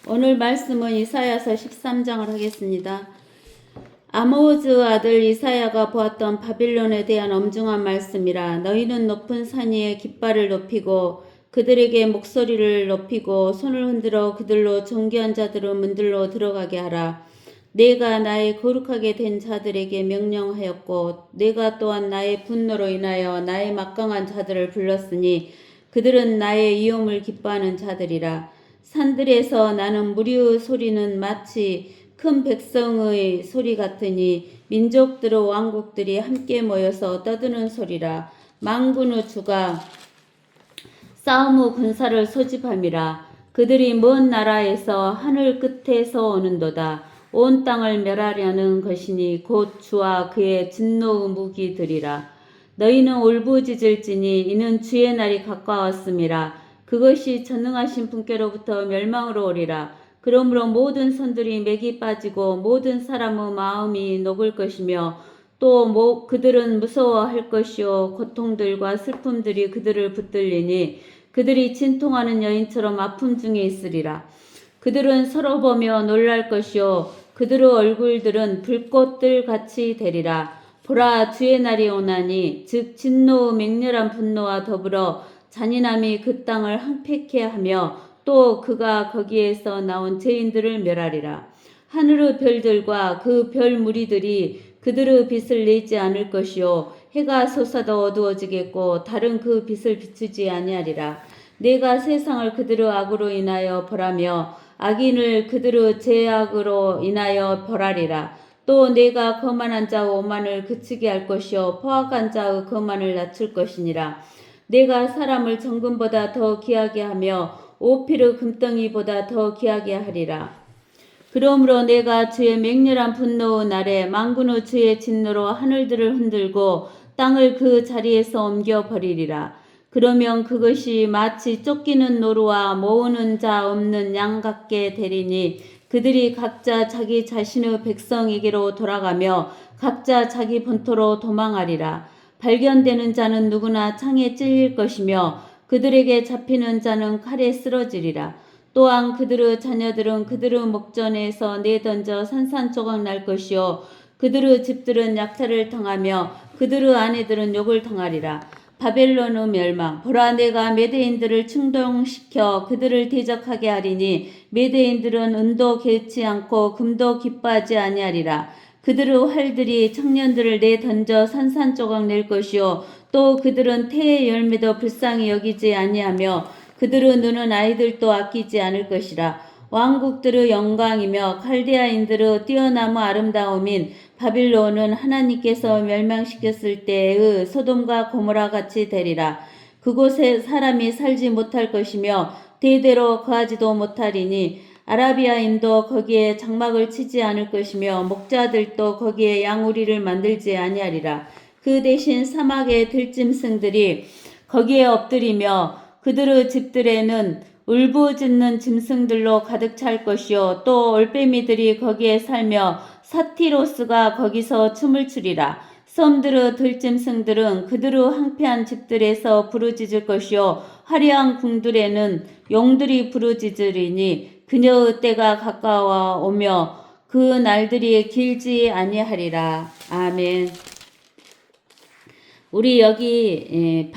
오늘 말씀은 이사야서 13장을 하겠습니다. 아모즈 아들 이사야가 보았던 바빌론에 대한 엄중한 말씀이라. 너희는 높은 산 위에 깃발을 높이고 그들에게 목소리를 높이고 손을 흔들어 그들로 존귀한 자들을 문들로 들어가게 하라. 내가 나의 거룩하게 된 자들에게 명령하였고 내가 또한 나의 분노로 인하여 나의 막강한 자들을 불렀으니 그들은 나의 위엄을 기뻐하는 자들이라. 산들에서 나는 무리의 소리는 마치 큰 백성의 소리 같으니 민족들의 왕국들이 함께 모여서 떠드는 소리라. 만군의 주가 싸움 후 군사를 소집함이라. 그들이 먼 나라에서 하늘 끝에서 오는도다. 온 땅을 멸하려는 것이니 곧 주와 그의 진노의 무기들이라. 너희는 울부짖을지니 이는 주의 날이 가까웠음이라. 그것이 전능하신 분께로부터 멸망으로 오리라. 그러므로 모든 손들이 맥이 빠지고 모든 사람의 마음이 녹을 것이며 또 그들은 무서워할 것이요 고통들과 슬픔들이 그들을 붙들리니 그들이 진통하는 여인처럼 아픔 중에 있으리라. 그들은 서로 보며 놀랄 것이요 그들의 얼굴들은 불꽃들 같이 되리라. 보라, 주의 날이 오나니 즉 진노의 맹렬한 분노와 더불어 잔인함이 그 땅을 황폐케 하며 또 그가 거기에서 나온 죄인들을 멸하리라. 하늘의 별들과 그 별 무리들이 그들의 빛을 내지 않을 것이요 해가 솟아도 어두워지겠고 달은 그 빛을 비추지 아니하리라. 내가 세상을 그들의 악으로 인하여 벌하며 악인을 그들의 죄악으로 인하여 벌하리라. 또 내가 거만한 자의 오만을 그치게 할 것이요 포악한 자의 거만을 낮출 것이니라. 내가 사람을 정금보다 더 귀하게 하며 오피르 금덩이보다 더 귀하게 하리라. 그러므로 내가 주의 맹렬한 분노의 날에 만군의 주의 진노로 하늘들을 흔들고 땅을 그 자리에서 옮겨버리리라. 그러면 그것이 마치 쫓기는 노루와 모으는 자 없는 양 같게 되리니 그들이 각자 자기 자신의 백성에게로 돌아가며 각자 자기 본토로 도망하리라. 발견되는 자는 누구나 창에 찔릴 것이며 그들에게 잡히는 자는 칼에 쓰러지리라. 또한 그들의 자녀들은 그들의 목전에서 내던져 산산조각 날 것이요 그들의 집들은 약탈을 당하며 그들의 아내들은 욕을 당하리라. 바벨론의 멸망. 보라, 내가 메대인들을 충동시켜 그들을 대적하게 하리니 메대인들은 은도 개치 않고 금도 기뻐하지 아니하리라. 그들의 활들이 청년들을 내던져 산산조각 낼 것이요 또 그들은 태의 열매도 불쌍히 여기지 아니하며 그들의 눈은 아이들도 아끼지 않을 것이라. 왕국들의 영광이며 칼데아인들의 뛰어나무 아름다움인 바빌론은 하나님께서 멸망시켰을 때의 소돔과 고모라 같이 되리라. 그곳에 사람이 살지 못할 것이며 대대로 거하지도 못하리니 아라비아인도 거기에 장막을 치지 않을 것이며 목자들도 거기에 양우리를 만들지 아니하리라. 그 대신 사막의 들짐승들이 거기에 엎드리며 그들의 집들에는 울부짖는 짐승들로 가득 찰 것이요 또 올빼미들이 거기에 살며 사티로스가 거기서 춤을 추리라. 섬들의 들짐승들은 그들의 황폐한 집들에서 부르짖을 것이요 화려한 궁들에는 용들이 부르짖으리니 그녀의 때가 가까워 오며 그 날들이 길지 아니하리라. 아멘. 우리 여기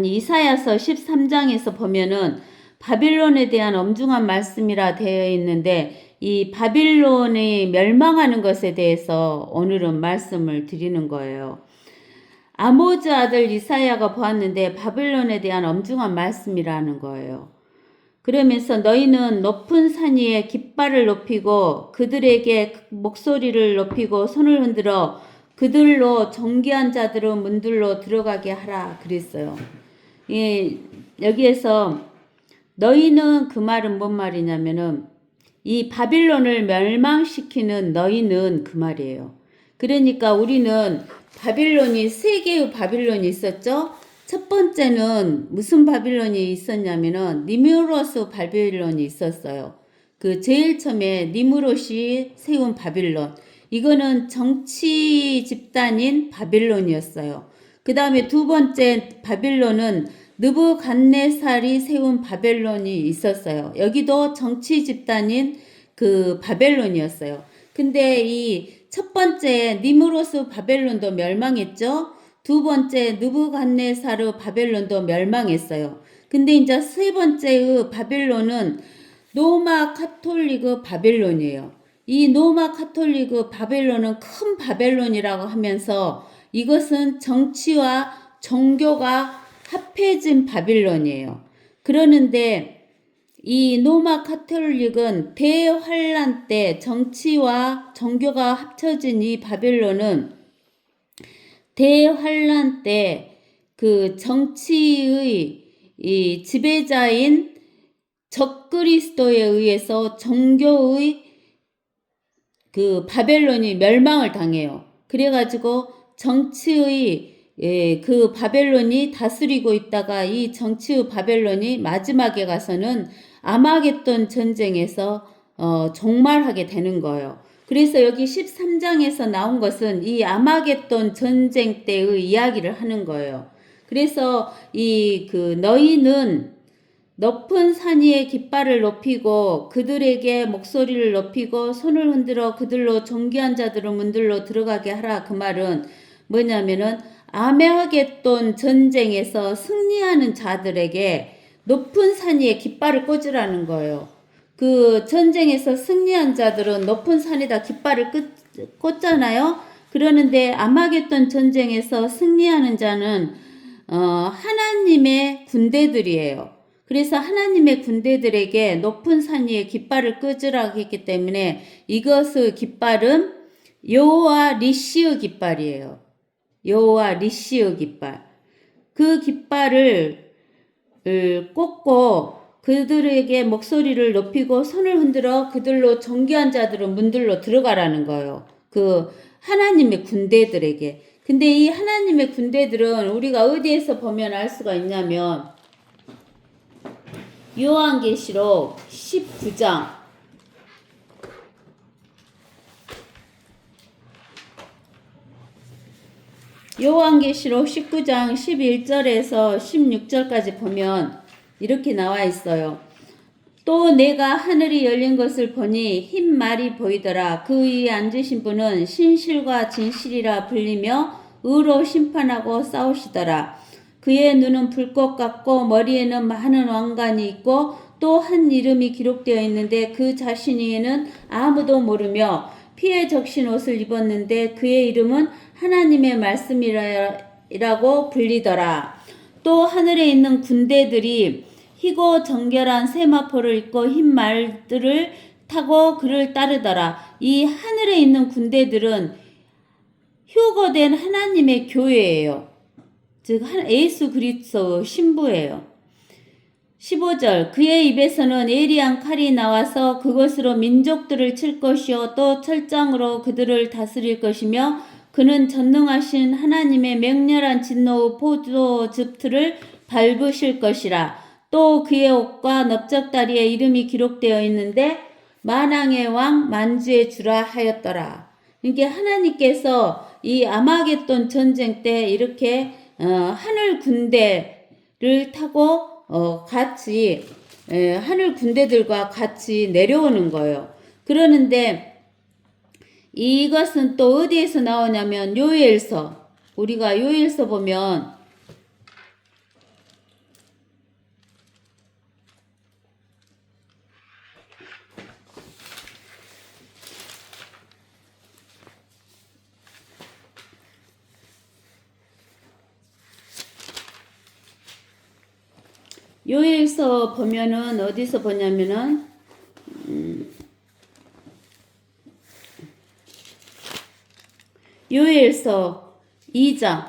이사야서 13장에서 보면은 바빌론에 대한 엄중한 말씀이라 되어 있는데 이 바빌론이 멸망하는 것에 대해서 오늘은 말씀을 드리는 거예요. 아모즈 아들 이사야가 보았는데 바빌론에 대한 엄중한 말씀이라는 거예요. 그러면서 너희는 높은 산 위에 깃발을 높이고 그들에게 목소리를 높이고 손을 흔들어 그들로 존귀한 자들의 문들로 들어가게 하라 그랬어요. 여기에서 너희는 그 말은 뭔 말이냐면은 이 바빌론을 멸망시키는 너희는 그 말이에요. 그러니까 우리는 바빌론이 세 개의 바빌론이 있었죠. 첫 번째는 무슨 바빌론이 있었냐면은 니무롯스 바빌론이 있었어요. 그 제일 처음에 니무롯이 세운 바빌론. 이거는 정치 집단인 바빌론이었어요. 그 다음에 두 번째 바빌론은 느부갓네살이 세운 바벨론이 있었어요. 여기도 정치 집단인 그 바벨론이었어요. 근데 이 첫 번째 니무로스 바벨론도 멸망했죠. 두 번째 느부갓네사르 바벨론도 멸망했어요. 근데 이제 세 번째의 바벨론은 노마 카톨리그 바벨론이에요. 이 노마 카톨리그 바벨론은 큰 바벨론이라고 하면서 이것은 정치와 종교가 합해진 바빌론이에요. 그러는데 이 노마 카톨릭은 대환란 때 정치와 종교가 합쳐진 이 바빌론은 대환란 때 그 정치의 이 지배자인 적그리스도에 의해서 종교의 그 바벨론이 멸망을 당해요. 그래가지고 정치의 그 바벨론이 다스리고 있다가 이 정치의 바벨론이 마지막에 가서는 아마겟돈 전쟁에서 종말하게 되는 거예요. 그래서 여기 13장에서 나온 것은 이 아마겟돈 전쟁 때의 이야기를 하는 거예요. 그래서 이 그 너희는 높은 산 위에 깃발을 높이고 그들에게 목소리를 높이고 손을 흔들어 그들로 존귀한 자들을 문들로 들어가게 하라. 그 말은 뭐냐면은 아메하겟돈 전쟁에서 승리하는 자들에게 높은 산 위에 깃발을 꽂으라는 거예요. 그 전쟁에서 승리한 자들은 높은 산에다 깃발을 꽂잖아요. 그러는데 아마겟돈 전쟁에서 승리하는 자는 하나님의 군대들이에요. 그래서 하나님의 군대들에게 높은 산 위에 깃발을 끄으라고 했기 때문에 이것의 깃발은 여호와 니시의 깃발이에요. 여호와 니시의 깃발. 그 깃발을 꽂고 그들에게 목소리를 높이고 손을 흔들어 그들로 존귀한 자들은 문들로 들어가라는 거예요. 그 하나님의 군대들에게. 근데 이 하나님의 군대들은 우리가 어디에서 보면 알 수가 있냐면 요한계시록 19장 요한계시록 19장 11절에서 16절까지 보면 이렇게 나와 있어요. 또 내가 하늘이 열린 것을 보니 흰 말이 보이더라. 그 위에 앉으신 분은 신실과 진실이라 불리며 의로 심판하고 싸우시더라. 그의 눈은 불꽃 같고 머리에는 많은 왕관이 있고 또 한 이름이 기록되어 있는데 그 자신에는 아무도 모르며 피에 적신 옷을 입었는데 그의 이름은 하나님의 말씀이라고 불리더라. 또 하늘에 있는 군대들이 희고 정결한 세마포를 입고 흰 말들을 타고 그를 따르더라. 이 하늘에 있는 군대들은 휴거된 하나님의 교회예요. 즉 예수 그리스도 신부예요. 15절 그의 입에서는 예리한 칼이 나와서 그것으로 민족들을 칠 것이요 또 철장으로 그들을 다스릴 것이며 그는 전능하신 하나님의 맹렬한 진노의 포도즙틀을 밟으실 것이라. 또 그의 옷과 넓적다리에 이름이 기록되어 있는데 만왕의 왕 만주의 주라 하였더라. 이게 하나님께서 이 아마겟돈 전쟁 때 이렇게 하늘 군대를 타고 같이 하늘 군대들과 같이 내려오는 거예요. 그러는데 이것은 또 어디에서 나오냐면 요엘서. 우리가 요엘서 보면 요엘서 보면은 어디서 보냐면은 요엘서 2장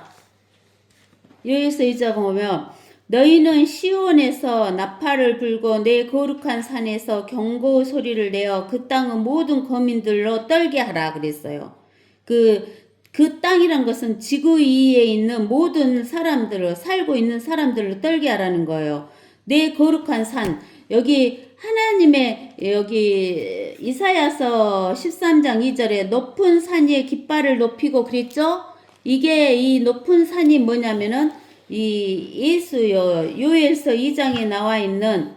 보면 너희는 시온에서 나팔을 불고 내 거룩한 산에서 경고 소리를 내어 그 땅의 모든 거민들로 떨게 하라 그랬어요. 그 땅이란 것은 지구 위에 있는 모든 사람들을 살고 있는 사람들로 떨게 하라는 거예요. 내 거룩한 산. 여기 하나님의 여기 이사야서 13장 2절에 높은 산 위에 깃발을 높이고 그랬죠? 이게 이 높은 산이 뭐냐면은 이 예수요 요엘서 2장에 나와 있는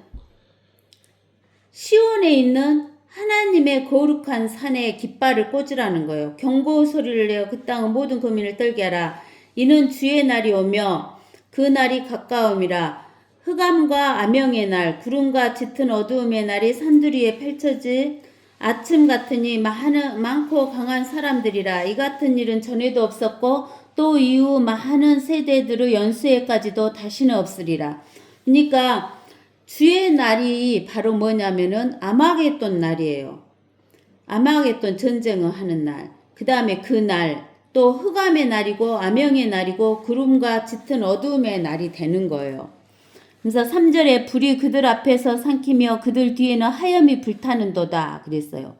시온에 있는 하나님의 거룩한 산에 깃발을 꽂으라는 거예요. 경고 소리를 내어 그 땅은 모든 거민을 떨게 하라. 이는 주의 날이 오며 그 날이 가까움이라. 흑암과 암영의 날, 구름과 짙은 어두움의 날이 산두리에 펼쳐질 아침 같으니 많고 강한 사람들이라. 이 같은 일은 전에도 없었고 또 이후 많은 세대들의 연수에까지도 다시는 없으리라. 그러니까 주의 날이 바로 뭐냐면은 아마겟돈 날이에요. 아마겟돈 전쟁을 하는 날. 그 다음에 그 날, 또 흑암의 날이고 암영의 날이고 구름과 짙은 어두움의 날이 되는 거예요. 그래서 3절에 불이 그들 앞에서 삼키며 그들 뒤에는 하염이 불타는도다 그랬어요.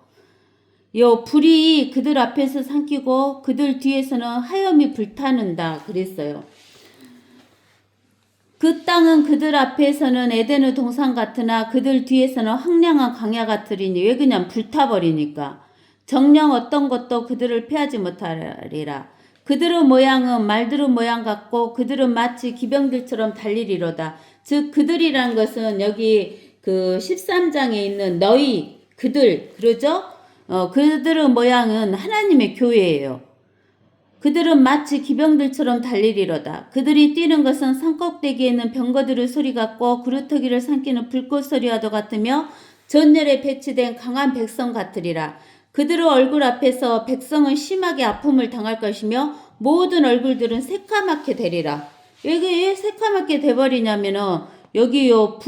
요 불이 그들 앞에서 삼키고 그들 뒤에서는 하염이 불타는다 그랬어요. 그 땅은 그들 앞에서는 에덴의 동산 같으나 그들 뒤에서는 황량한 광야 같으리니. 왜 그냥 불타버리니까. 정령 어떤 것도 그들을 피하지 못하리라. 그들의 모양은 말들의 모양 같고 그들은 마치 기병들처럼 달리리로다. 즉 그들이란 것은 여기 그 13장에 있는 너희 그들 그러죠? 그들의 모양은 하나님의 교회예요. 그들은 마치 기병들처럼 달리리로다. 그들이 뛰는 것은 산꼭대기에 있는 병거들의 소리 같고 구루터기를 삼키는 불꽃 소리와도 같으며 전열에 배치된 강한 백성 같으리라. 그들의 얼굴 앞에서 백성은 심하게 아픔을 당할 것이며 모든 얼굴들은 새까맣게 되리라. 왜 새까맣게 돼버리냐면은 여기요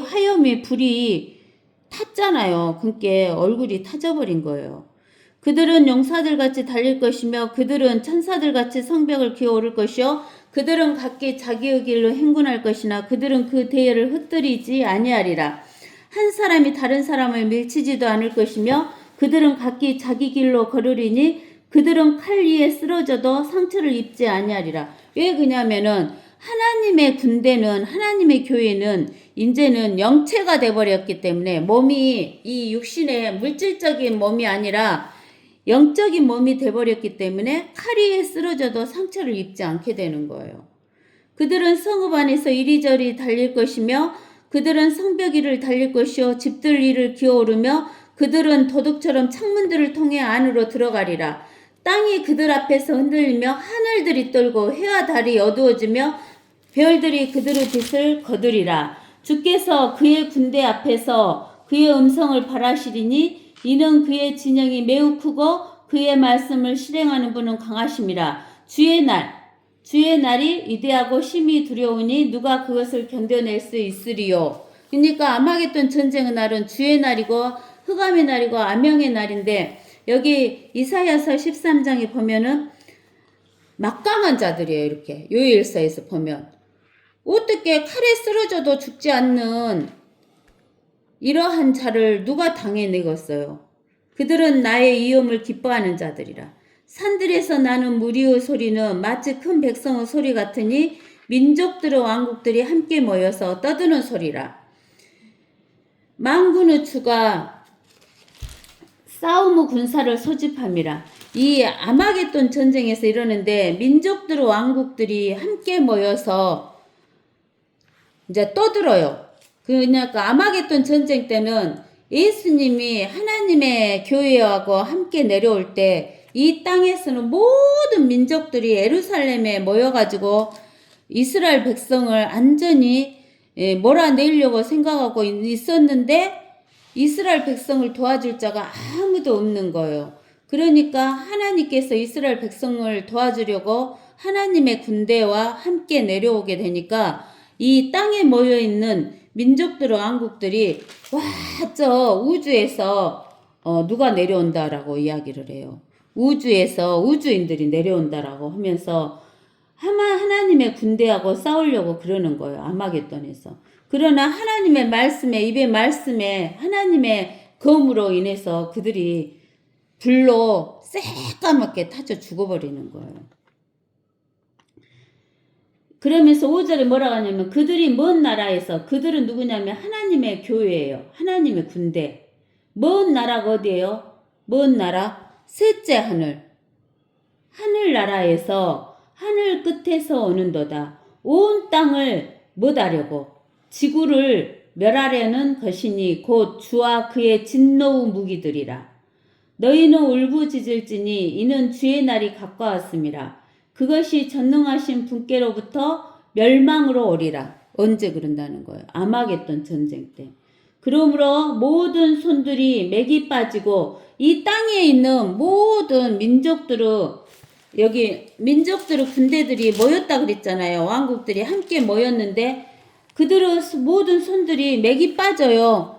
화염이 불이 탔잖아요. 그러니까 얼굴이 타져버린 거예요. 그들은 용사들같이 달릴 것이며 그들은 천사들같이 성벽을 기어오를 것이요 그들은 각기 자기의 길로 행군할 것이나 그들은 그 대열을 흩뜨리지 아니하리라. 한 사람이 다른 사람을 밀치지도 않을 것이며 그들은 각기 자기 길로 걸으리니 그들은 칼 위에 쓰러져도 상처를 입지 아니하리라. 왜 그러냐면은 하나님의 군대는 하나님의 교회는 이제는 영체가 돼버렸기 때문에 몸이 이 육신의 물질적인 몸이 아니라 영적인 몸이 돼버렸기 때문에 칼 위에 쓰러져도 상처를 입지 않게 되는 거예요. 그들은 성읍 안에서 이리저리 달릴 것이며 그들은 성벽 위를 달릴 것이요 집들 위를 기어오르며 그들은 도둑처럼 창문들을 통해 안으로 들어가리라. 땅이 그들 앞에서 흔들리며 하늘들이 떨고 해와 달이 어두워지며 별들이 그들의 빛을 거두리라. 주께서 그의 군대 앞에서 그의 음성을 발하시리니 이는 그의 진영이 매우 크고 그의 말씀을 실행하는 분은 강하심이라. 주의 날이 위대하고 심히 두려우니 누가 그것을 견뎌낼 수 있으리요. 그러니까 아마겟돈 전쟁의 날은 주의 날이고 흑암의 날이고 암영의 날인데 여기 이사야서 13장에 보면은 막강한 자들이에요. 이렇게 요일서에서 보면 어떻게 칼에 쓰러져도 죽지 않는 이러한 자를 누가 당해내겠어요. 그들은 나의 위엄을 기뻐하는 자들이라. 산들에서 나는 무리의 소리는 마치 큰 백성의 소리 같으니 민족들의 왕국들이 함께 모여서 떠드는 소리라. 만군의 주가 싸움의 군사를 소집함이라. 이 아마겟돈 전쟁에서 이러는데 민족들의 왕국들이 함께 모여서 이제 떠들어요. 그러니까 아마겟돈 전쟁 때는 예수님이 하나님의 교회하고 함께 내려올 때 이 땅에서는 모든 민족들이 예루살렘에 모여가지고 이스라엘 백성을 안전히 몰아내려고 생각하고 있었는데 이스라엘 백성을 도와줄 자가 아무도 없는 거예요. 그러니까 하나님께서 이스라엘 백성을 도와주려고 하나님의 군대와 함께 내려오게 되니까 이 땅에 모여있는 민족들의 왕국들이 와 저 우주에서 누가 내려온다라고 이야기를 해요. 우주에서 우주인들이 내려온다라고 하면서 하나님의 군대하고 싸우려고 그러는 거예요. 아마겟돈에서. 그러나 하나님의 말씀에 입의 말씀에 하나님의 검으로 인해서 그들이 불로 새까맣게 타져 죽어버리는 거예요. 그러면서 5절에 뭐라고 하냐면 그들이 먼 나라에서 그들은 누구냐면 하나님의 교회예요. 하나님의 군대. 먼 나라가 어디예요? 먼 나라 셋째 하늘나라에서 하늘 끝에서 오는도다. 온 땅을 못하려고 지구를 멸하려는 것이니 곧 주와 그의 진노의 무기들이라. 너희는 울부짖을지니 이는 주의 날이 가까웠음이라. 그것이 전능하신 분께로부터 멸망으로 오리라. 언제 그런다는 거예요? 아마겟돈 전쟁 때. 그러므로 모든 손들이 맥이 빠지고 이 땅에 있는 모든 민족들의 군대들이 모였다 그랬잖아요. 왕국들이 함께 모였는데 그들의 모든 손들이 맥이 빠져요.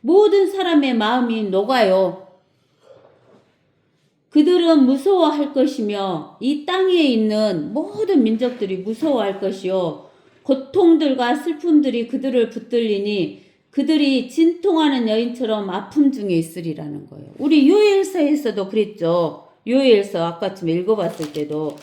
모든 사람의 마음이 녹아요. 그들은 무서워할 것이며 이 땅에 있는 모든 민족들이 무서워할 것이요. 고통들과 슬픔들이 그들을 붙들리니 그들이 진통하는 여인처럼 아픔 중에 있으리라는 거예요. 우리 요엘서에서도 그랬죠. 요엘서 아까쯤 읽어봤을 때도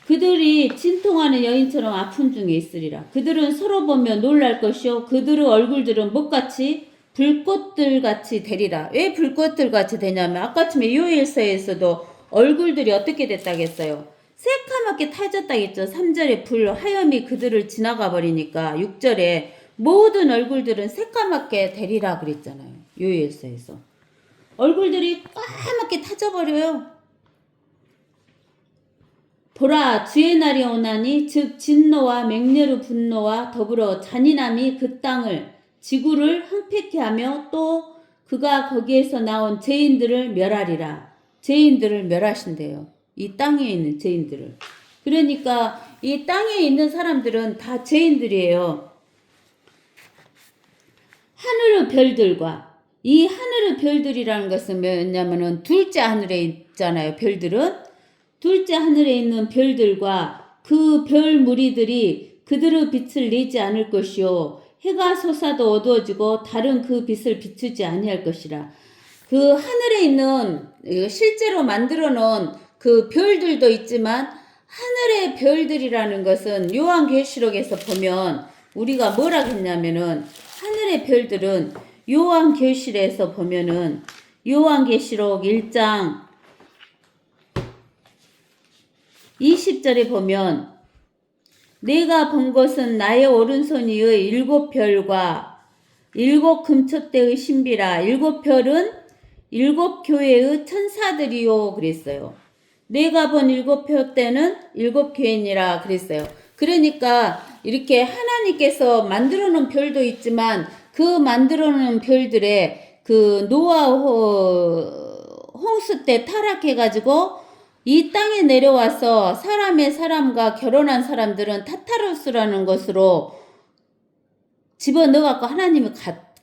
그들이 진통하는 여인처럼 아픔 중에 있으리라. 그들은 서로 보며 놀랄 것이요. 그들의 얼굴들은 뭐같이 불꽃들 같이 되리라. 왜 불꽃들 같이 되냐면 아까쯤에 요엘서에서도 얼굴들이 어떻게 됐다겠어요? 새까맣게 타졌다겠죠. 3절에 불 하염이 그들을 지나가 버리니까 6절에 모든 얼굴들은 새까맣게 되리라 그랬잖아요. 요엘서에서. 얼굴들이 까맣게 타져버려요. 보라 주의 날이 오나니 즉 진노와 맹렬의 분노와 더불어 잔인함이 그 땅을 지구를 황폐케 하며 또 그가 거기에서 나온 죄인들을 멸하리라. 죄인들을 멸하신대요. 이 땅에 있는 죄인들을. 그러니까 이 땅에 있는 사람들은 다 죄인들이에요. 하늘의 별들과 이 하늘의 별들이라는 것은 뭐냐면은 둘째 하늘에 있잖아요. 별들은 둘째 하늘에 있는 별들과 그 별 무리들이 그들의 빛을 내지 않을 것이요 해가 솟아도 어두워지고 다른 그 빛을 비추지 아니할 것이라. 그 하늘에 있는 실제로 만들어 놓은 그 별들도 있지만 하늘의 별들이라는 것은 요한계시록에서 보면 우리가 뭐라 했냐면은 하늘의 별들은 요한계시록에서 보면은 요한계시록 1장 20절에 보면 내가 본 것은 나의 오른손 위의 7별과 7 금초대의 신비라. 7별은 7 교회의 천사들이요 그랬어요. 내가 본 7표대는 7 교회니라 그랬어요. 그러니까 이렇게 하나님께서 만들어 놓은 별도 있지만 그 만들어 놓은 별들의 그 노아 홍수 때 타락해 가지고 이 땅에 내려와서 사람과 결혼한 사람들은 타타로스라는 것으로 집어넣어갖고 하나님이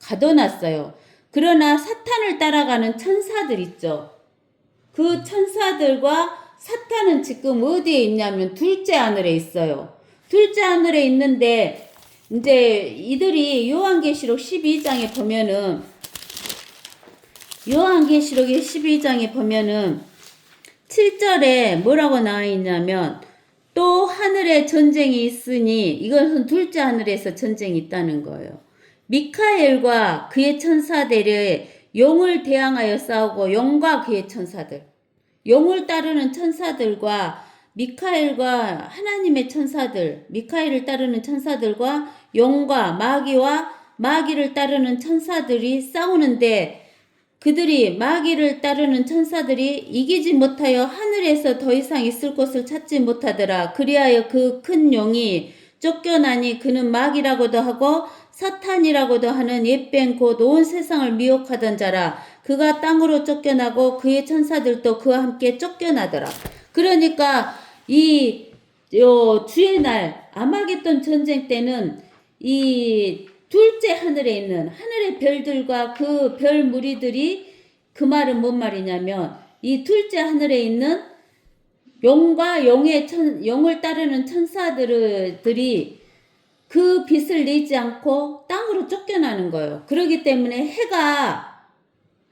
가둬놨어요. 그러나 사탄을 따라가는 천사들 있죠. 그 천사들과 사탄은 지금 어디에 있냐면 둘째 하늘에 있어요. 둘째 하늘에 있는데 이제 이들이 요한계시록 12장에 보면은 요한계시록의 12장에 보면은 7절에 뭐라고 나와 있냐면 또 하늘에 전쟁이 있으니 이것은 둘째 하늘에서 전쟁이 있다는 거예요. 미카엘과 그의 천사들의 용을 대항하여 싸우고 용과 그의 천사들 용을 따르는 천사들과 미카엘과 하나님의 천사들 미카엘을 따르는 천사들과 용과 마귀와 마귀를 따르는 천사들이 싸우는데 그들이 마귀를 따르는 천사들이 이기지 못하여 하늘에서 더 이상 있을 곳을 찾지 못하더라. 그리하여 그 큰 용이 쫓겨나니 그는 마귀라고도 하고 사탄이라고도 하는 옛뱀 곧 온 세상을 미혹하던 자라. 그가 땅으로 쫓겨나고 그의 천사들도 그와 함께 쫓겨나더라. 그러니까 이 주의 날 아마겟돈 전쟁 때는 이 둘째 하늘에 있는 하늘의 별들과 그 별 무리들이 그 말은 뭔 말이냐면 이 둘째 하늘에 있는 용과 용을 따르는 천사들이 그 빛을 내지 않고 땅으로 쫓겨나는 거예요. 그렇기 때문에 해가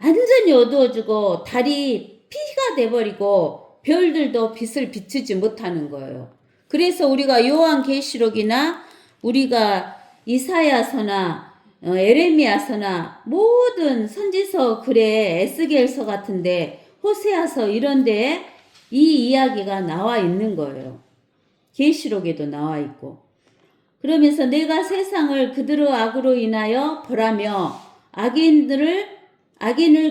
완전히 어두워지고 달이 피가 돼버리고 별들도 빛을 비추지 못하는 거예요. 그래서 우리가 요한계시록이나 우리가 이사야서나 에레미야서나 모든 선지서 글에 에스겔서 같은데 호세아서 이런 데에 이 이야기가 나와 있는 거예요. 계시록에도 나와 있고. 그러면서 내가 세상을 그들의 악으로 인하여 벌하며 악인을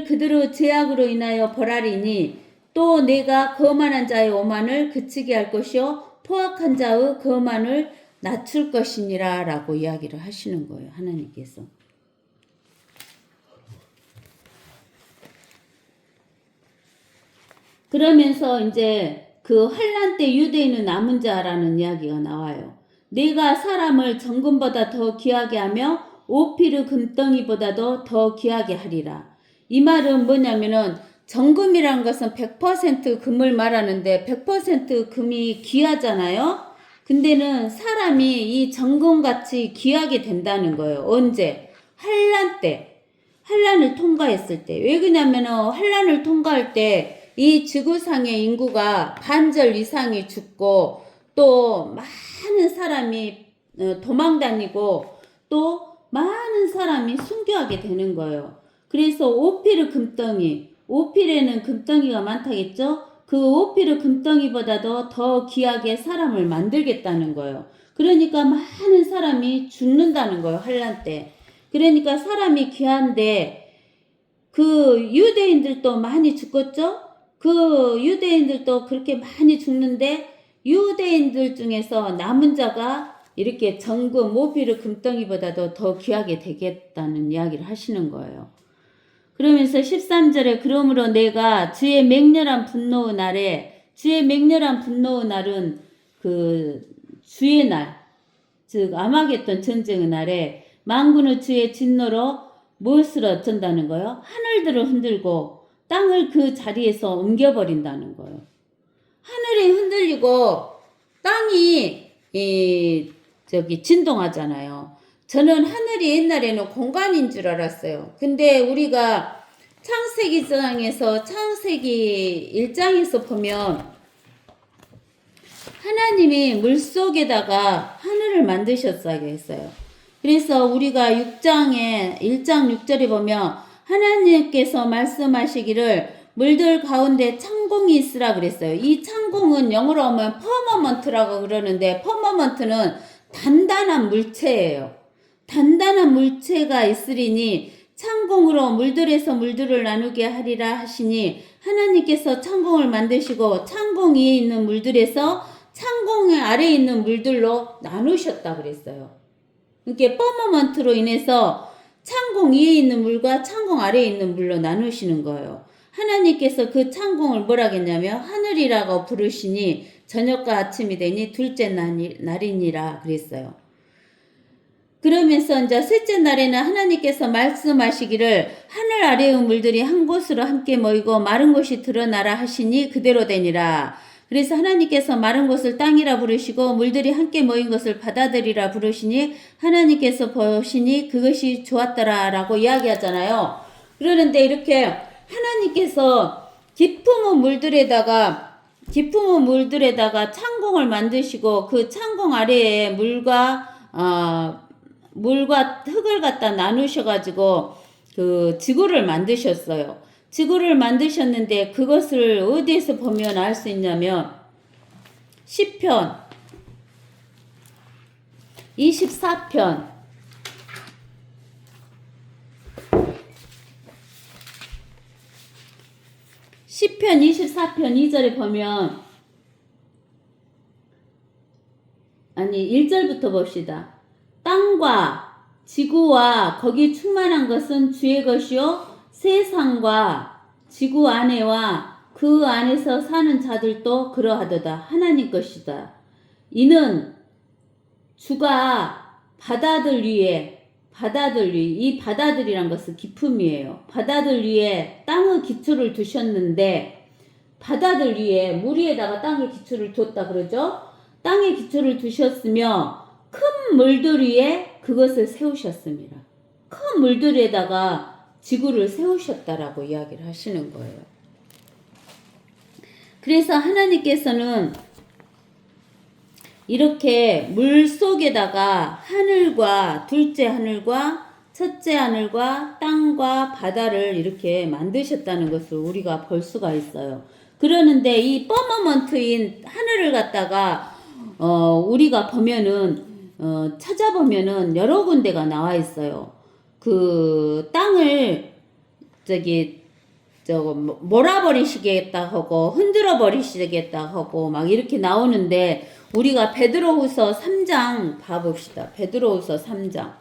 그들의 죄악으로 인하여 벌하리니 또 내가 거만한 자의 오만을 그치게 할 것이요 포악한 자의 거만을 낮출 것이니라 라고 이야기를 하시는 거예요. 하나님께서. 그러면서 이제 그 환란 때 유대인은 남은 자라는 이야기가 나와요. 내가 사람을 정금보다 더 귀하게 하며 오피르 금덩이보다도 더 귀하게 하리라. 이 말은 뭐냐면은 정금이라는 것은 100% 금을 말하는데 100% 금이 귀하잖아요. 근데는 사람이 이 정금같이 귀하게 된다는 거예요. 언제? 환란 때. 환란을 통과했을 때. 왜 그러냐면은 환란을 통과할 때 이 지구상의 인구가 반절 이상이 죽고 또 많은 사람이 도망다니고 또 많은 사람이 순교하게 되는 거예요. 그래서 오피르 금덩이, 오피르에는 금덩이가 많다겠죠? 그 오피르 금덩이보다도 더 귀하게 사람을 만들겠다는 거예요. 그러니까 많은 사람이 죽는다는 거예요. 환란 때. 그러니까 사람이 귀한데 그 유대인들도 많이 죽었죠? 그 유대인들도 그렇게 많이 죽는데 유대인들 중에서 남은 자가 이렇게 정금, 오피르 금덩이보다도 더 귀하게 되겠다는 이야기를 하시는 거예요. 그러면서 13절에 그러므로 내가 주의 맹렬한 분노의 날에, 주의 맹렬한 분노의 날은 그 주의 날, 즉 아마겟돈 전쟁의 날에 만군의 주의 진노로 무엇을 어쩐다는 거예요? 하늘들을 흔들고 땅을 그 자리에서 옮겨버린다는 거예요. 하늘이 흔들리고 땅이 진동하잖아요. 저는 하늘이 옛날에는 공간인 줄 알았어요. 근데 우리가 창세기장에서 창세기 1장에서 보면 하나님이 물속에다가 하늘을 만드셨다고 했어요. 그래서 우리가 1장 6절에 보면 하나님께서 말씀하시기를 물들 가운데 창공이 있으라 그랬어요. 이 창공은 영어로 하면 퍼머먼트라고 그러는데 퍼머먼트는 단단한 물체예요. 단단한 물체가 있으리니 창공으로 물들에서 물들을 나누게 하리라 하시니 하나님께서 창공을 만드시고 창공 위에 있는 물들에서 창공 아래에 있는 물들로 나누셨다 그랬어요. 이렇게 퍼머먼트로 인해서 창공 위에 있는 물과 창공 아래에 있는 물로 나누시는 거예요. 하나님께서 그 창공을 뭐라겠냐면 하늘이라고 부르시니 저녁과 아침이 되니 둘째 날이니라 그랬어요. 그러면서 이제 셋째 날에는 하나님께서 말씀하시기를 하늘 아래의 물들이 한 곳으로 함께 모이고 마른 곳이 드러나라 하시니 그대로 되니라. 그래서 하나님께서 마른 곳을 땅이라 부르시고 물들이 함께 모인 것을 바다들이라 부르시니 하나님께서 보시니 그것이 좋았더라 라고 이야기하잖아요. 그러는데 이렇게 하나님께서 깊은 물들에다가 창공을 만드시고 그 창공 아래에 물과 흙을 갖다 나누셔가지고 그 지구를 만드셨어요. 지구를 만드셨는데 그것을 어디에서 보면 알 수 있냐면 시편 24편 시편 24편 2절에 보면 1절부터 봅시다. 땅과 지구와 거기 충만한 것은 주의 것이요 세상과 지구 안에와 그 안에서 사는 자들도 그러하도다. 하나님 것이다. 이는 주가 바다들 위에 이 바다들이란 것은 기품이에요. 바다들 위에 땅의 기초를 두셨는데 바다들 위에 물 위에다가 땅의 기초를 뒀다 그러죠. 땅의 기초를 두셨으며 큰 물들 위에 그것을 세우셨습니다. 큰 물들 위에다가 지구를 세우셨다라고 이야기를 하시는 거예요. 그래서 하나님께서는 이렇게 물 속에다가 하늘과 둘째 하늘과 첫째 하늘과 땅과 바다를 이렇게 만드셨다는 것을 우리가 볼 수가 있어요. 그러는데 이 퍼머먼트인 하늘을 갖다가 우리가 보면은 찾아보면은 여러 군데가 나와 있어요. 그 땅을 저기 저거 몰아버리시겠다 하고 흔들어 버리시겠다 하고 막 이렇게 나오는데 우리가 베드로후서 3장 봐봅시다. 베드로후서 3장.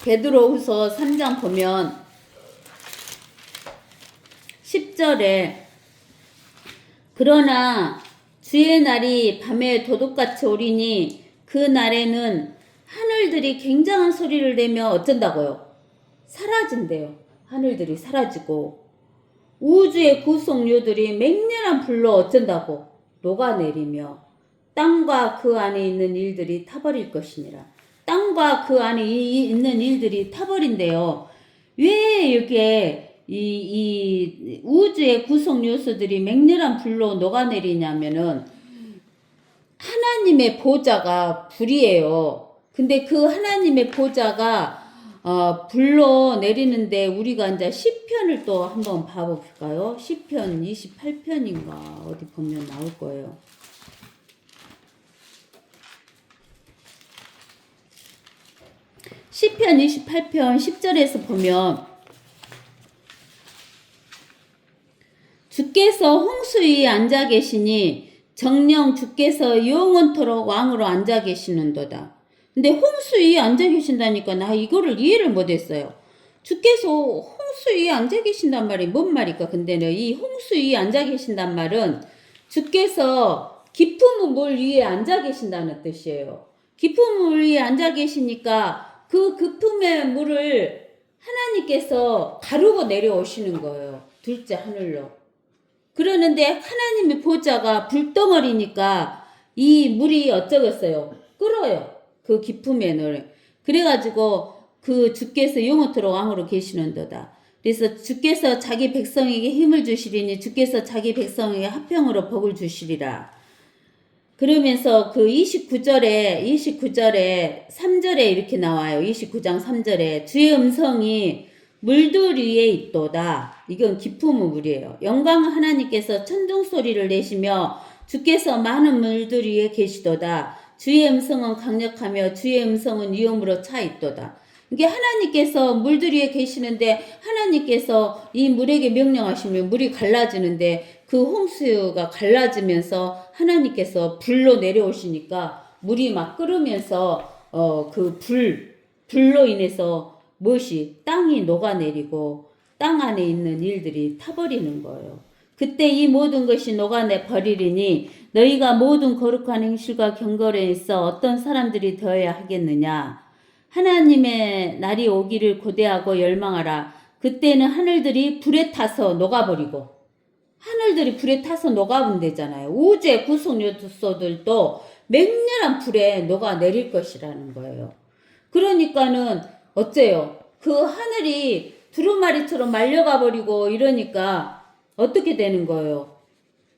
베드로후서 3장 보면 10절에 그러나 주의 날이 밤에 도둑같이 오리니 그 날에는 하늘들이 굉장한 소리를 내며 어쩐다고요? 사라진대요. 하늘들이 사라지고 우주의 구속류들이 맹렬한 불로 어쩐다고? 녹아내리며 땅과 그 안에 있는 일들이 타버릴 것이니라. 땅과 그 안에 있는 일들이 타버린대요. 왜 이렇게 이 우주의 구성 요소들이 맹렬한 불로 녹아내리냐면은 하나님의 보좌가 불이에요. 근데 그 하나님의 보좌가 불로 내리는데 우리가 이제 시편을 또 한번 봐볼까요? 시편 28편인가 어디 보면 나올 거예요. 시편 28편 10절에서 보면 주께서 홍수 위에 앉아 계시니 정녕 주께서 영원토록 왕으로 앉아 계시는도다. 근데 홍수 위에 앉아 계신다니까 나 이거를 이해를 못했어요. 주께서 홍수 위에 앉아 계신단 말이 뭔 말일까? 근데는 이 홍수 위에 앉아 계신단 말은 주께서 깊은 물 위에 앉아 계신다는 뜻이에요. 깊은 물 위에 앉아 계시니까 그 깊음의 물을 하나님께서 가르고 내려오시는 거예요. 둘째 하늘로. 그러는데 하나님의 보좌가 불덩어리니까 이 물이 어쩌겠어요? 끓어요. 그 깊음의 물. 그래가지고 그 주께서 영원토록 왕으로 계시는도다. 그래서 주께서 자기 백성에게 힘을 주시리니 주께서 자기 백성에게 화평으로 복을 주시리라. 그러면서 그 29절에 3절에 이렇게 나와요. 29장 3절에 주의 음성이 물들 위에 있도다. 이건 깊은 물이에요. 영광 하나님께서 천둥 소리를 내시며 주께서 많은 물들 위에 계시도다. 주의 음성은 강력하며 주의 음성은 위엄으로 차 있도다. 이게 하나님께서 물들 위에 계시는데 하나님께서 이 물에게 명령하시면 물이 갈라지는데 그 홍수가 갈라지면서 하나님께서 불로 내려오시니까 물이 막 끓으면서 그 불로 인해서 무엇이 땅이 녹아내리고 땅 안에 있는 일들이 타버리는 거예요. 그때 이 모든 것이 녹아내 버리리니 너희가 모든 거룩한 행실과 경건에 있어 어떤 사람들이 되어야 하겠느냐. 하나님의 날이 오기를 고대하고 열망하라. 그때는 하늘들이 불에 타서 녹아버리고 하늘들이 불에 타서 녹아본대잖아요. 우주의 구성 요소들도 맹렬한 불에 녹아내릴 것이라는 거예요. 그러니까는 어째요? 그 하늘이 두루마리처럼 말려가 버리고 이러니까 어떻게 되는 거예요?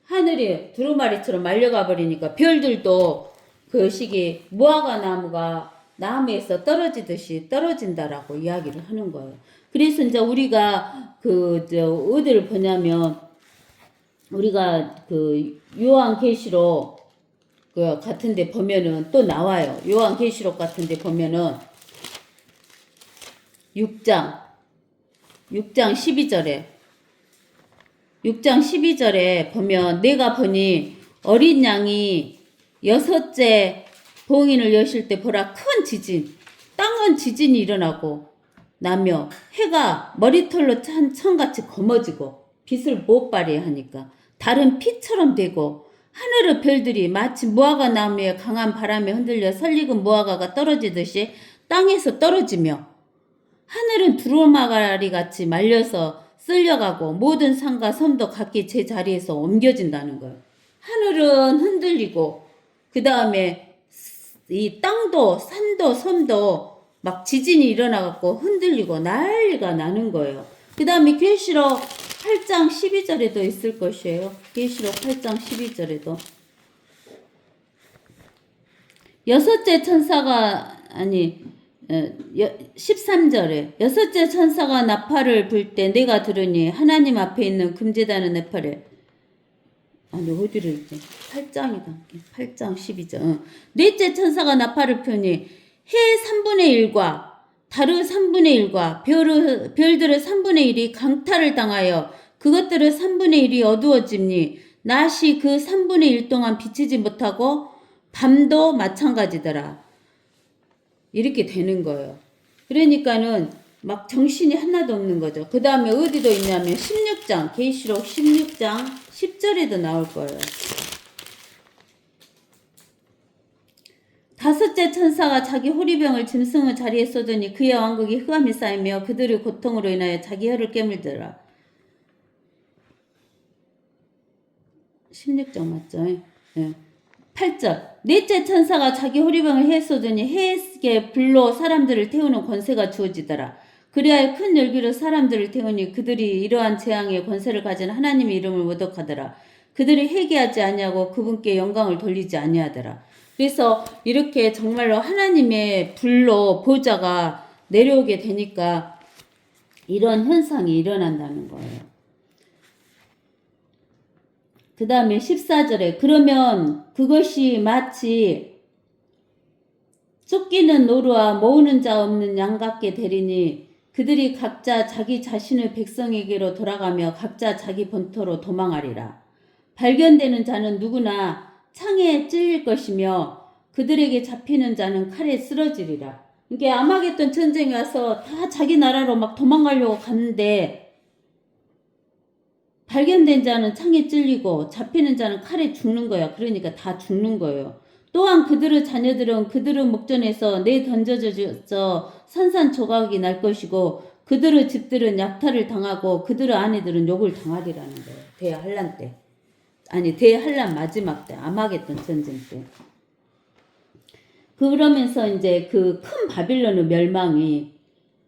하늘이 두루마리처럼 말려가 버리니까 별들도 그 시기 무화과 나무가 나무에서 떨어지듯이 떨어진다라고 이야기를 하는 거예요. 그래서 이제 우리가 어디를 보냐면 우리가 그 요한계시록 그 같은데 보면은 또 나와요. 요한계시록 같은데 보면은 6장 12절에 보면 내가 보니 어린 양이 여섯째 봉인을 여실 때 보라 큰 지진 땅은 지진이 일어나고 나며 해가 머리털로 찬 천같이 검어지고 빛을 못 발휘하니까 달은 피처럼 되고 하늘의 별들이 마치 무화과 나무에 강한 바람에 흔들려 설익은 무화과가 떨어지듯이 땅에서 떨어지며 하늘은 두루마리 같이 말려서 쓸려가고 모든 산과 섬도 각기 제 자리에서 옮겨진다는 거예요. 하늘은 흔들리고 그 다음에 이 땅도 산도 섬도 막 지진이 일어나갖고 흔들리고 난리가 나는 거예요. 그 다음에 계시록 8장 12절에도 있을 것이에요. 계시록 8장 12절에도 여섯째 천사가 13절에 여섯째 천사가 나팔을 불 때 내가 들으니 하나님 앞에 있는 금제단의 나팔에 아니 어디를 읽지? 8장이다. 8장 12절. 넷째 천사가 나팔을 펴니 해 3분의 1과 달의 3분의 1과 별들의 3분의 1이 강탈을 당하여 그것들의 3분의 1이 어두워짐니 낮이 그 3분의 1 동안 비치지 못하고 밤도 마찬가지더라. 이렇게 되는 거예요. 그러니까는 막 정신이 하나도 없는 거죠. 그 다음에 어디도 있냐면 16장 계시록 16장 10절에도 나올 거예요. 다섯째 천사가 자기 호리병을 짐승의 자리에 쏟으니 그의 왕국이 흑암이 쌓이며 그들의 고통으로 인하여 자기 혀를 깨물더라. 16장 맞죠? 네. 8절 넷째 천사가 자기 호리병을 해에 쏟으니 해의 불로 사람들을 태우는 권세가 주어지더라. 그리하여 큰 열기로 사람들을 태우니 그들이 이러한 재앙의 권세를 가진 하나님의 이름을 모독하더라. 그들이 회개하지 아니하고 그분께 영광을 돌리지 아니하더라. 그래서 이렇게 정말로 하나님의 불로 보좌가 내려오게 되니까 이런 현상이 일어난다는 거예요. 그 다음에 14절에 그러면 그것이 마치 쫓기는 노루와 모으는 자 없는 양 같게 되리니 그들이 각자 자기 자신의 백성에게로 돌아가며 각자 자기 본토로 도망하리라. 발견되는 자는 누구나 창에 찔릴 것이며 그들에게 잡히는 자는 칼에 쓰러지리라. 이게 아마겟돈 전쟁이 와서 다 자기 나라로 막 도망가려고 갔는데 발견된 자는 창에 찔리고 잡히는 자는 칼에 죽는 거야. 그러니까 다 죽는 거예요. 또한 그들의 자녀들은 그들의 목전에서 내던져져 산산조각이 날 것이고 그들의 집들은 약탈을 당하고 그들의 아내들은 욕을 당하리라는 거예요. 대한란 때. 아니 대한란 마지막 때. 아마겟돈 전쟁 때. 그러면서 이제 그 큰 바빌론의 멸망이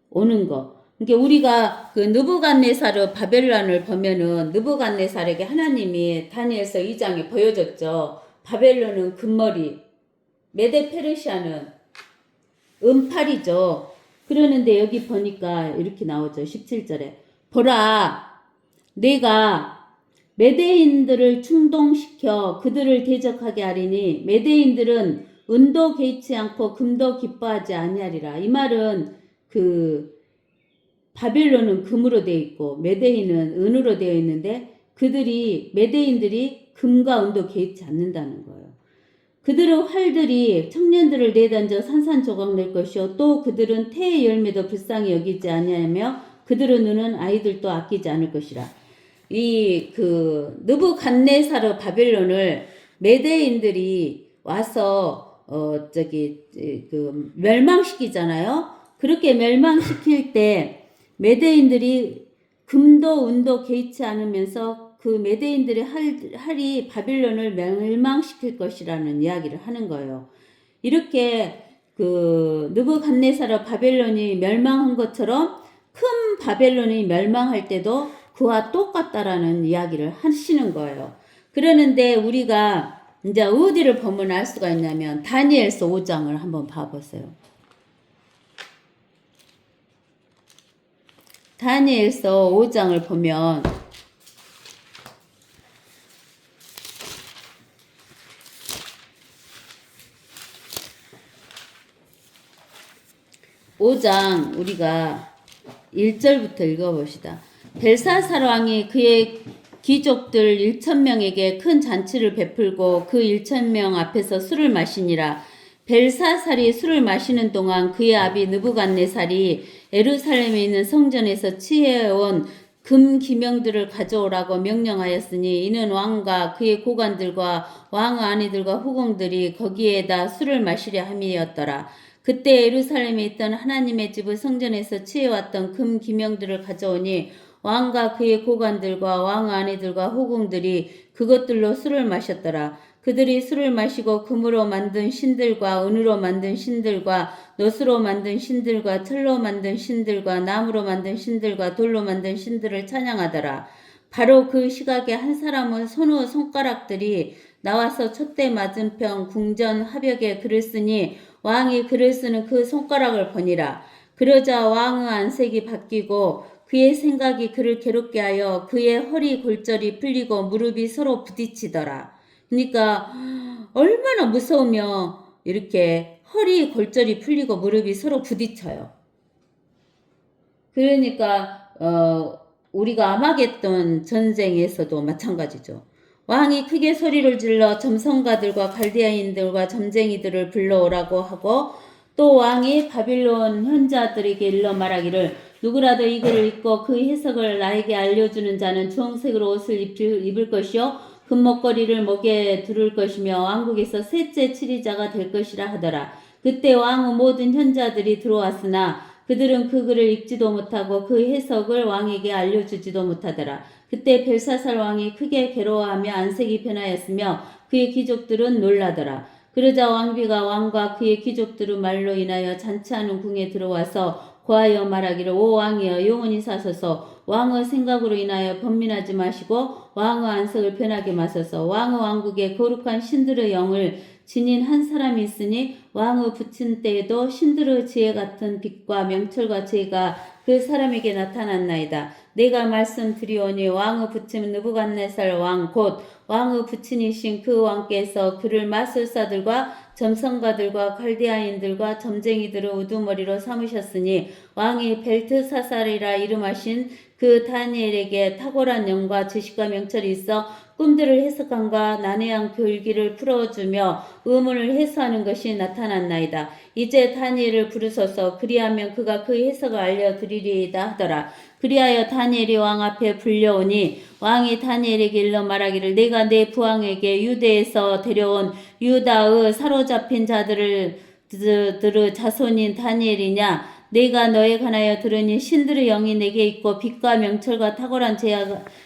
오는 거. 그러니까 우리가 그 느부갓네살의 바벨론을 보면은 느부갓네살에게 하나님이 다니엘서 2장에 보여줬죠. 바벨론은 금머리, 메데 페르시아는 은팔이죠. 그러는데 여기 보니까 이렇게 나오죠. 17절에 보라, 내가 메대인들을 충동시켜 그들을 대적하게 하리니 메대인들은 은도 개의치 않고 금도 기뻐하지 아니하리라. 이 말은 그 바벨론은 금으로 되어 있고 메대인은 은으로 되어 있는데 메대인들이 금과 은도 개의치 않는다는 거예요. 그들의 활들이 청년들을 내던져 산산조각 낼 것이요 또 그들은 태의 열매도 불쌍히 여기지 아니하며 그들의 눈은 아이들도 아끼지 않을 것이라. 이 그 느부갓네살의 바벨론을 메대인들이 와서 그 멸망시키잖아요. 그렇게 멸망시킬 때 메대인들이 금도 은도 개의치 않으면서 그 메대인들의 할이 바빌론을 멸망시킬 것이라는 이야기를 하는 거예요. 이렇게 그 느부갓네살의 바벨론이 멸망한 것처럼 큰 바벨론이 멸망할 때도 그와 똑같다라는 이야기를 하시는 거예요. 그러는데 우리가 이제 어디를 보면 알 수가 있냐면 다니엘서 5장을 한번 봐보세요. 다니엘서 5장을 보면 (5장) 우리가 1절부터 읽어봅시다. 벨사살 왕이 그의 귀족들 1,000명에게 큰 잔치를 베풀고 그 1,000명 앞에서 술을 마시니라. 벨사살이 술을 마시는 동안 그의 아비 느부갓네살이 예루살렘에 있는 성전에서 취해온 금 기명들을 가져오라고 명령하였으니 이는 왕과 그의 고관들과 왕의 아내들과 후궁들이 거기에다 술을 마시려 함이었더라. 그때 예루살렘에 있던 하나님의 집의 성전에서 취해왔던 금 기명들을 가져오니 왕과 그의 고관들과 왕의 아내들과 후궁들이 그것들로 술을 마셨더라. 그들이 술을 마시고 금으로 만든 신들과 은으로 만든 신들과 놋으로 만든 신들과 철로 만든 신들과 나무로 만든 신들과 돌로 만든 신들을 찬양하더라. 바로 그 시각에 한 사람은 손의 손가락들이 나와서 촛대 맞은편 궁전 하벽에 글을 쓰니 왕이 글을 쓰는 그 손가락을 보니라. 그러자 왕의 안색이 바뀌고 그의 생각이 그를 괴롭게 하여 그의 허리 골절이 풀리고 무릎이 서로 부딪히더라. 그러니까 얼마나 무서우면 이렇게 허리 골절이 풀리고 무릎이 서로 부딪혀요. 그러니까 우리가 아마겟돈 전쟁에서도 마찬가지죠. 왕이 크게 소리를 질러 점성가들과 갈대아인들과 점쟁이들을 불러오라고 하고 또 왕이 바빌론 현자들에게 일러 말하기를 누구라도 이 글을 읽고 그 해석을 나에게 알려주는 자는 주홍색으로 옷을 입을 것이요 금목걸이를 목에 두를 것이며 왕국에서 셋째 치리자가 될 것이라 하더라. 그때 왕의 모든 현자들이 들어왔으나 그들은 그 글을 읽지도 못하고 그 해석을 왕에게 알려주지도 못하더라. 그때 벨사살 왕이 크게 괴로워하며 안색이 변하였으며 그의 귀족들은 놀라더라. 그러자 왕비가 왕과 그의 귀족들의 말로 인하여 잔치하는 궁에 들어와서 고하여 말하기를 오 왕이여 영원히 사소서 왕의 생각으로 인하여 번민하지 마시고 왕의 안색을 변하게 마소서 왕의 왕국에 거룩한 신들의 영을 지닌 한 사람이 있으니 왕의 부친 때에도 신들의 지혜 같은 빛과 명철과 지혜가 그 사람에게 나타났나이다. 내가 말씀드리오니 왕의 부친 느부갓네살 왕 곧 왕의 부친이신 그 왕께서 그를 마술사들과 점성가들과 갈대아인들과 점쟁이들을 우두머리로 삼으셨으니 왕이 벨트사살이라 이름하신 그 다니엘에게 탁월한 영과 지식과 명철이 있어 꿈들을 해석함과 난해한 글귀를 풀어주며 의문을 해소하는 것이 나타났나이다. 이제 다니엘을 부르소서 그리하면 그가 그 해석을 알려드리리이다 하더라. 그리하여 다니엘이 왕 앞에 불려오니 왕이 다니엘에게 일러 말하기를 내가 내 부왕에게 유대에서 데려온 유다의 사로잡힌 자들의 자손인 다니엘이냐 내가 너에 관하여 들으니 신들의 영이 내게 있고 빛과 명철과 탁월한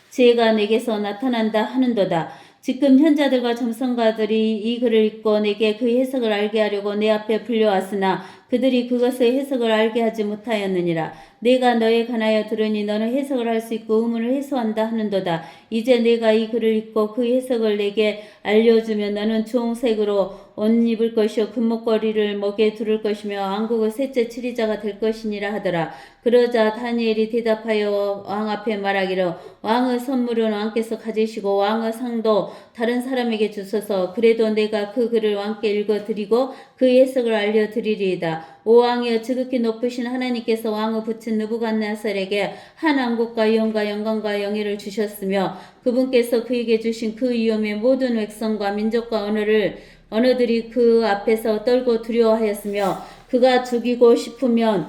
지혜가 내게서 나타난다 하는도다. 지금 현자들과 점성가들이 이 글을 읽고 내게 그 해석을 알게 하려고 내 앞에 불려왔으나 그들이 그것의 해석을 알게 하지 못하였느니라. 내가 너에 관하여 들으니 너는 해석을 할 수 있고 의문을 해소한다 하는도다. 이제 내가 이 글을 읽고 그 해석을 내게 알려주면 너는 주홍색으로 옷 입을 것이요 금목걸이를 목에 두를 것이며 왕국의 셋째 치리자가 될 것이니라 하더라. 그러자 다니엘이 대답하여 왕 앞에 말하기를 왕의 선물은 왕께서 가지시고 왕의 상도 다른 사람에게 주소서. 그래도 내가 그 글을 왕께 읽어드리고 그 해석을 알려드리리이다. 오 왕이여 지극히 높으신 하나님께서 왕의 부친 느부갓네살에게 한 왕국과 위엄과 영광과 영예를 주셨으며 그분께서 그에게 주신 그 위엄의 모든 백성과 민족과 언어들이 그 앞에서 떨고 두려워하였으며 그가 죽이고 싶으면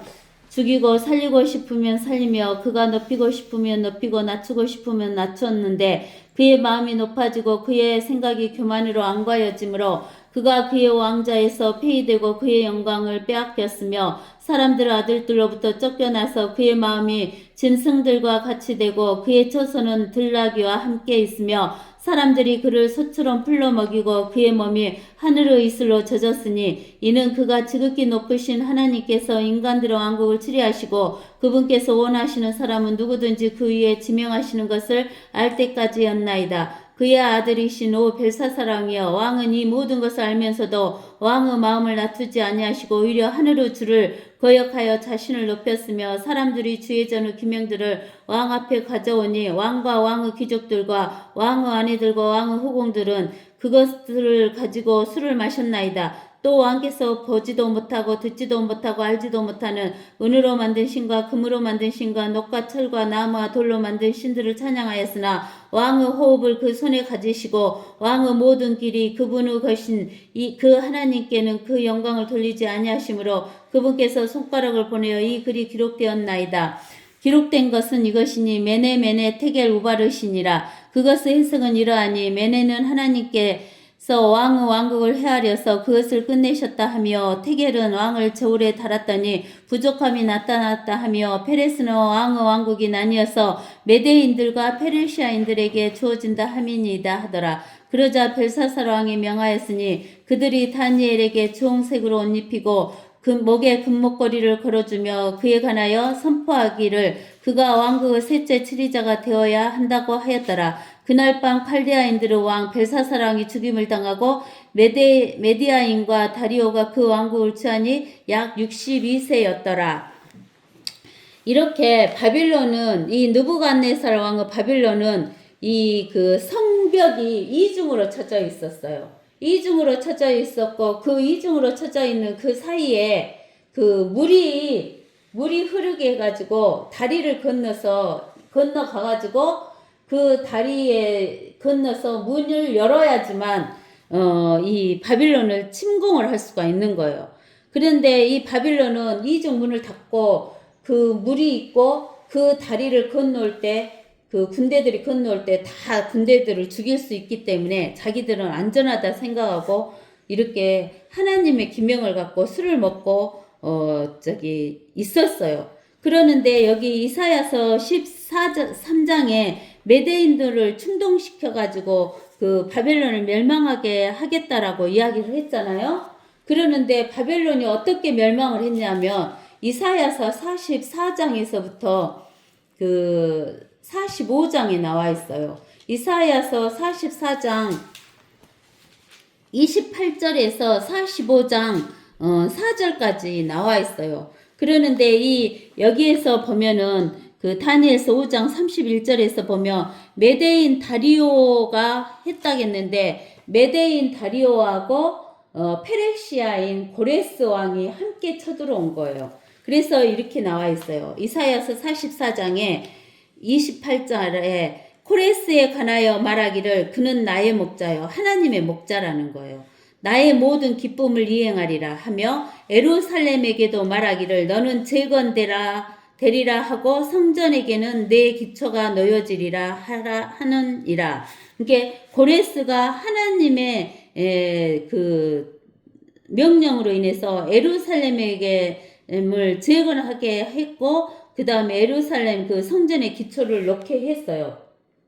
죽이고 살리고 싶으면 살리며 그가 높이고 싶으면 높이고 낮추고 싶으면 낮췄는데 그의 마음이 높아지고 그의 생각이 교만으로 안과여짐으로 그가 그의 왕자에서 폐위되고 그의 영광을 빼앗겼으며 사람들 아들들로부터 쫓겨나서 그의 마음이 짐승들과 같이 되고 그의 처소는 들나귀와 함께 있으며 사람들이 그를 소처럼 풀러 먹이고 그의 몸이 하늘의 이슬로 젖었으니 이는 그가 지극히 높으신 하나님께서 인간들의 왕국을 치리하시고 그분께서 원하시는 사람은 누구든지 그 위에 지명하시는 것을 알 때까지였나이다. 그의 아들이신 오 벨사살 왕이여 왕은 이 모든 것을 알면서도 왕의 마음을 낮추지 아니하시고 오히려 하늘의 주를 거역하여 자신을 높였으며 사람들이 주의 전의 기명들을 왕 앞에 가져오니 왕과 왕의 귀족들과 왕의 아내들과 왕의 후궁들은 그것들을 가지고 술을 마셨나이다. 또 왕께서 보지도 못하고 듣지도 못하고 알지도 못하는 은으로 만든 신과 금으로 만든 신과 녹과 철과 나무와 돌로 만든 신들을 찬양하였으나 왕의 호흡을 그 손에 가지시고 왕의 모든 길이 그분의 것인 그 하나님께는 그 영광을 돌리지 아니하시므로 그분께서 손가락을 보내어 이 글이 기록되었나이다. 기록된 것은 이것이니 메네 테겔 우바르시니라. 그것의 해석은 이러하니 메네는 하나님께서 왕의 왕국을 헤아려서 그것을 끝내셨다 하며 테겔은 왕을 저울에 달았더니 부족함이 나타났다 하며 페레스는 왕의 왕국이 나뉘어서 메대인들과 페르시아인들에게 주어진다 함이니이다 하더라. 그러자 벨사살 왕이 명하였으니 그들이 다니엘에게 주홍색으로 옷 입히고 그 목에 금목걸이를 걸어주며 그에 관하여 선포하기를 그가 왕국의 셋째 치리자가 되어야 한다고 하였더라. 그날 밤 칼데아인들의 왕 벨사살 왕이 죽임을 당하고 메디아인과 다리오가 그 왕국을 취하니 약 62세였더라. 이렇게 바빌론은 이 느부갓네살 왕의 바빌론은 이 그 성벽이 이중으로 쳐져 있었어요. 이중으로 쳐져 있었고 그 이중으로 쳐져 있는 그 사이에 그 물이 흐르게 해가지고 다리를 건너가가지고 그 다리에 건너서 문을 열어야지만 이 바빌론을 침공을 할 수가 있는 거예요. 그런데 이 바빌론은 이중 문을 닫고 그 물이 있고 그 다리를 건너올 때 그 군대들이 건너올 때 다 군대들을 죽일 수 있기 때문에 자기들은 안전하다 생각하고 이렇게 하나님의 기명을 갖고 술을 먹고 있었어요. 그러는데 여기 이사야서 13장에 메대인들을 충동시켜 가지고 그 바벨론을 멸망하게 하겠다라고 이야기를 했잖아요. 그러는데 바벨론이 어떻게 멸망을 했냐면 이사야서 44장에서부터 그 45장에 나와 있어요. 이사야서 44장 28절에서 45장 4절까지 나와 있어요. 그러는데 여기에서 보면은 그 다니엘서 5장 31절에서 보면 메대인 다리오가 했다겠는데 메대인 다리오하고 페르시아인 고레스 왕이 함께 쳐들어온 거예요. 그래서 이렇게 나와 있어요. 이사야서 44장에 28절에 코레스에 관하여 말하기를 그는 나의 목자요 하나님의 목자라는 거예요. 나의 모든 기쁨을 이행하리라 하며 에루살렘에게도 말하기를 너는 재건되리라 하고 성전에게는 내 기초가 놓여지리라 하느니라. 그러니까 고레스가 하나님의 그 명령으로 인해서 에루살렘에게를 재건하게 했고 그 다음에 에루살렘 그 성전의 기초를 놓게 했어요.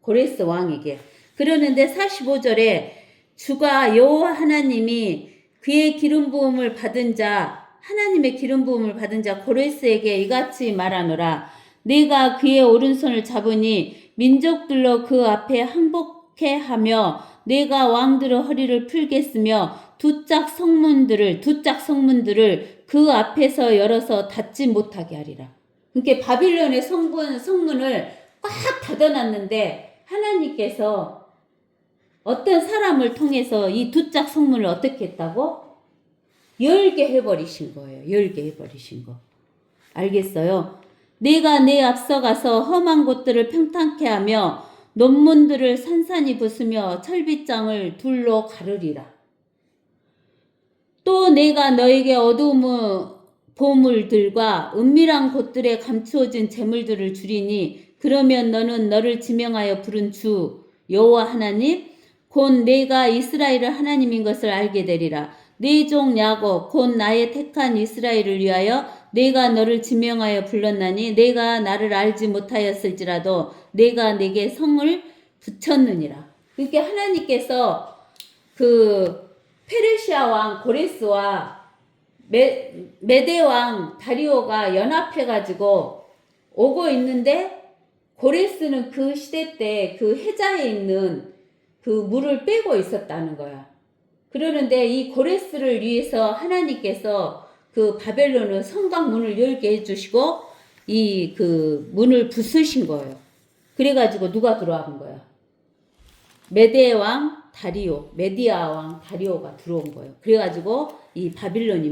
고레스 왕에게. 그러는데 45절에 주가 여호와 하나님이 그의 기름 부음을 받은 자 하나님의 기름 부음을 받은 자 고레스에게 이같이 말하노라. 내가 그의 오른손을 잡으니 민족들로 그 앞에 항복해 하며 내가 왕들의 허리를 풀겠으며 두짝 성문들을 그 앞에서 열어서 닫지 못하게 하리라. 그러니까 바빌론의 성문을 꽉 닫아놨는데 하나님께서 어떤 사람을 통해서 이 두짝 성문을 어떻게 했다고? 열게 해버리신 거예요. 열게 해버리신 거. 알겠어요? 내가 내 앞서가서 험한 곳들을 평탄케 하며 논문들을 산산이 부수며 철빗장을 둘로 가르리라. 또 내가 너에게 어두움의 보물들과 은밀한 곳들에 감추어진 재물들을 주리니 그러면 너는 너를 지명하여 부른 주 여호와 하나님 곧 내가 이스라엘의 하나님인 것을 알게 되리라. 네 종 야곱 곧 나의 택한 이스라엘을 위하여 내가 너를 지명하여 불렀나니 내가 나를 알지 못하였을지라도 내가 내게 성을 붙였느니라. 그러니까 하나님께서 그 페르시아 왕 고레스와 메대 왕 다리오가 연합해가지고 오고 있는데 고레스는 그 시대 때 그 해자에 있는 그 물을 빼고 있었다는 거야. 그러는데 이 고레스를 위해서 하나님께서 그 바벨론의 성곽 문을 열게 해주시고 이 그 문을 부수신 거예요. 그래가지고 누가 들어온 거야? 메디아 왕 다리오가 들어온 거예요. 그래가지고 이 바빌론이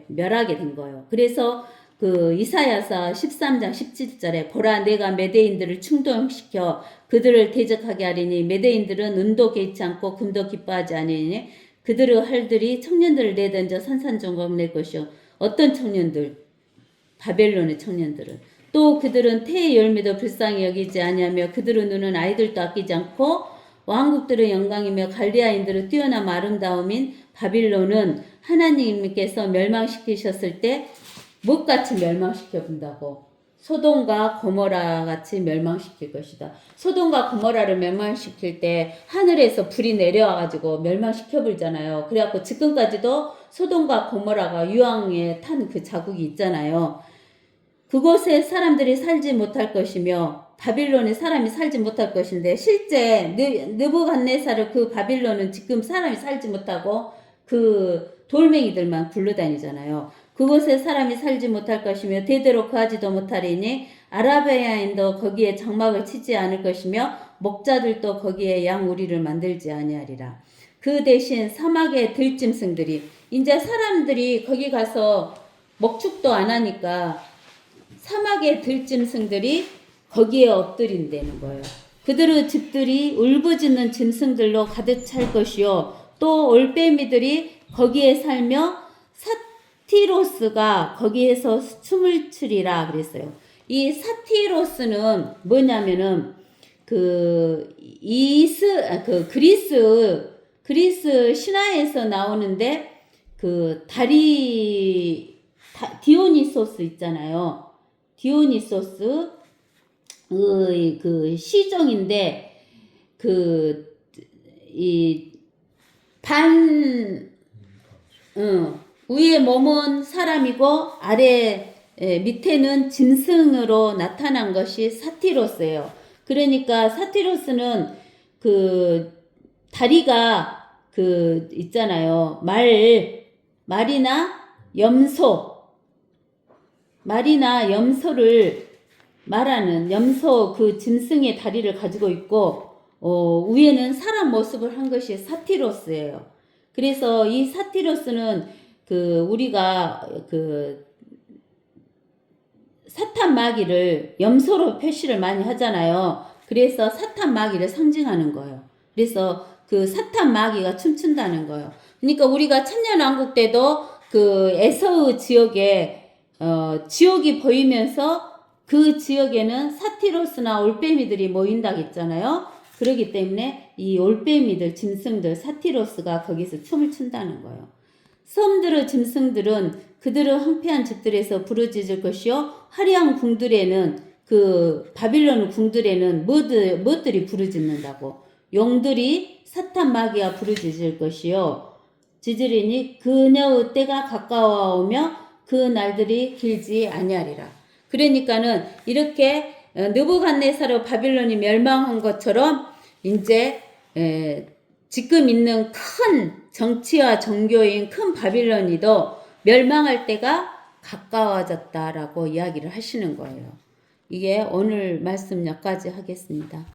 멸하게 된 거예요. 그래서 그 이사야서 13장 17절에 보라 내가 메대인들을 충동시켜 그들을 대적하게 하리니 메대인들은 은도 개의치 않고 금도 기뻐하지 아니니 그들의 활들이 청년들을 내던져 산산조각 낼 것이요. 어떤 청년들? 바벨론의 청년들은 또 그들은 태의 열매도 불쌍히 여기지 아니하며 그들의 눈은 아이들도 아끼지 않고 왕국들의 영광이며 갈대아인들의 뛰어남 아름다움인 바빌론은 하나님께서 멸망시키셨을 때 무엇같이 멸망시켜 본다고? 소돔과 고모라 같이 멸망시킬 것이다. 소돔과 고모라를 멸망시킬 때 하늘에서 불이 내려와가지고 멸망시켜 버리잖아요. 그래갖고 지금까지도 소돔과 고모라가 유황에 탄 그 자국이 있잖아요. 그곳에 사람들이 살지 못할 것이며 바빌론에 사람이 살지 못할 것인데 실제 느부갓네살을 그 바빌론은 지금 사람이 살지 못하고 그 돌멩이들만 굴러다니잖아요. 그곳에 사람이 살지 못할 것이며 대대로 거하지도 못하리니 아라비아인도 거기에 장막을 치지 않을 것이며 목자들도 거기에 양우리를 만들지 아니하리라. 그 대신 사막의 들짐승들이 이제 사람들이 거기 가서 먹축도 안 하니까 사막의 들짐승들이 거기에 엎드린다는 거예요. 그들의 집들이 울부짖는 짐승들로 가득 찰 것이요 또 올빼미들이 거기에 살며 사티로스가 거기에서 춤을 추리라 그랬어요. 이 사티로스는 뭐냐면은 그리스 신화에서 나오는데 디오니소스 있잖아요. 디오니소스의 그 시종인데 위에 몸은 사람이고 아래 밑에는 짐승으로 나타난 것이 사티로스예요. 그러니까 사티로스는 다리가 있잖아요. 말이나 염소를 말하는 염소 그 짐승의 다리를 가지고 있고 위에는 사람 모습을 한 것이 사티로스예요. 그래서 이 사티로스는 우리가 사탄 마귀를 염소로 표시를 많이 하잖아요. 그래서 사탄 마귀를 상징하는 거예요. 그래서 그 사탄 마귀가 춤춘다는 거예요. 그러니까 우리가 천년왕국 때도 에서우 지역에 지옥이 보이면서 그 지역에는 사티로스나 올빼미들이 모인다고 했잖아요. 그렇기 때문에 이 올빼미들, 짐승들, 사티로스가 거기서 춤을 춘다는 거예요. 섬들의 짐승들은 그들의 황폐한 집들에서 부르짖을 것이요 화려한 궁들에는 바빌론 궁들에는 무엇들이 부르짖는다고 용들이 사탄 마귀가 부르짖을 것이요 지지리니 그녀의 때가 가까워오며 그 날들이 길지 아니하리라. 그러니까는 이렇게 느부갓네살의 바빌론이 멸망한 것처럼 이제 지금 있는 큰 정치와 종교인 큰 바빌론이도 멸망할 때가 가까워졌다라고 이야기를 하시는 거예요. 이게 오늘 말씀 여기까지 하겠습니다.